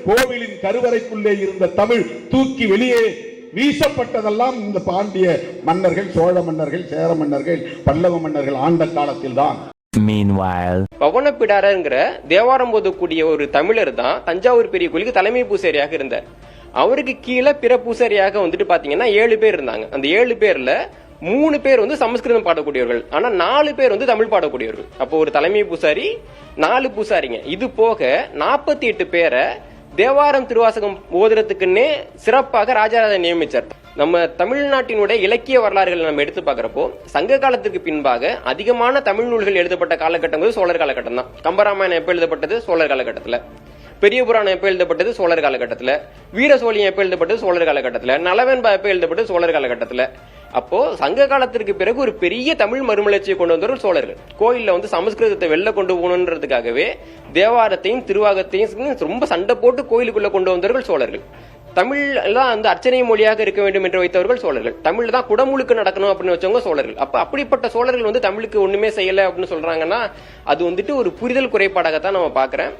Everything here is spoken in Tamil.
கோவிலின் கருவறைக்குள்ளே இருந்த தமிழ் தூக்கி வெளியே வீசப்பட்டதெல்லாம் இந்த பாண்டிய மன்னர்கள், சோழ மன்னர்கள், சேர மன்னர்கள், பல்லவ மன்னர்கள் ஆண்ட காலத்தில் தான். பவனப்பிடாரங்கிற தேவாரம் போதக்கூடிய ஒரு தமிழர் தான் தஞ்சாவூர் பெரிய கோயிலுக்கு தலைமை பூசாரியாக இருந்தார். அவருக்கு கீழே பிற பூசாரியாக வந்துட்டு பாத்தீங்கன்னா 7 பேர் இருந்தாங்க. அந்த 7 பேர்ல 3 பேர் வந்து சமஸ்கிருதம் பாடக்கூடியவர்கள், ஆனா 4 பேர் வந்து தமிழ் பாடக்கூடியவர்கள். அப்போ ஒரு தலைமை பூசாரி, 4 பூசாரிங்க. இது போக 48 பேரை தேவாரம் திருவாசகம் ஓதுறதுக்குன்னே சிறப்பாக ராஜராஜன் நியமிச்சார். நம்ம தமிழ்நாட்டினுடைய இலக்கிய வரலாறுகளை நம்ம எடுத்து பாக்குறப்போ சங்க காலத்துக்கு பின்பாக அதிகமான தமிழ் நூல்கள் எழுதப்பட்ட காலகட்டங்கள் சோழர் காலகட்டம் தான். கம்பராமாயணம் எப்ப எழுதப்பட்டது? சோழர் காலகட்டத்துல. பெரிய புராணம் எப்ப எழுதப்பட்டது? சோழர் காலகட்டத்துல. வீர சோழியம் எப்ப எழுதப்பட்டது? சோழர் காலகட்டத்துல. நலவென்பா எப்ப எழுதப்பட்டது? சோழர் காலகட்டத்துல. அப்போ சங்க காலத்திற்கு பிறகு ஒரு பெரிய தமிழ் மறுமலர்ச்சியை கொண்டு வந்தவர்கள் சோழர்கள். கோயில்ல வந்து சமஸ்கிருதத்தை வெளில கொண்டு போகணுன்றதுக்காகவே தேவாரத்தையும் திருவாகத்தையும் ரொம்ப சண்டை போட்டு கோயிலுக்குள்ள கொண்டு வந்தவர்கள் சோழர்கள். தமிழ் எல்லாம் வந்து அர்ச்சனை மொழியாக இருக்க வேண்டும் என்று வைத்தவர்கள் சோழர்கள். தமிழ் தான் குடமுழுக்கு நடக்கணும் அப்படின்னு வச்சவங்க சோழர்கள். அப்ப அப்படிப்பட்ட சோழர்கள் வந்து தமிழுக்கு ஒண்ணுமே செய்யல அப்படின்னு சொல்றாங்கன்னா அது வந்துட்டு ஒரு புரிதல் குறைபாடாகத்தான் நம்ம பாக்குறேன்.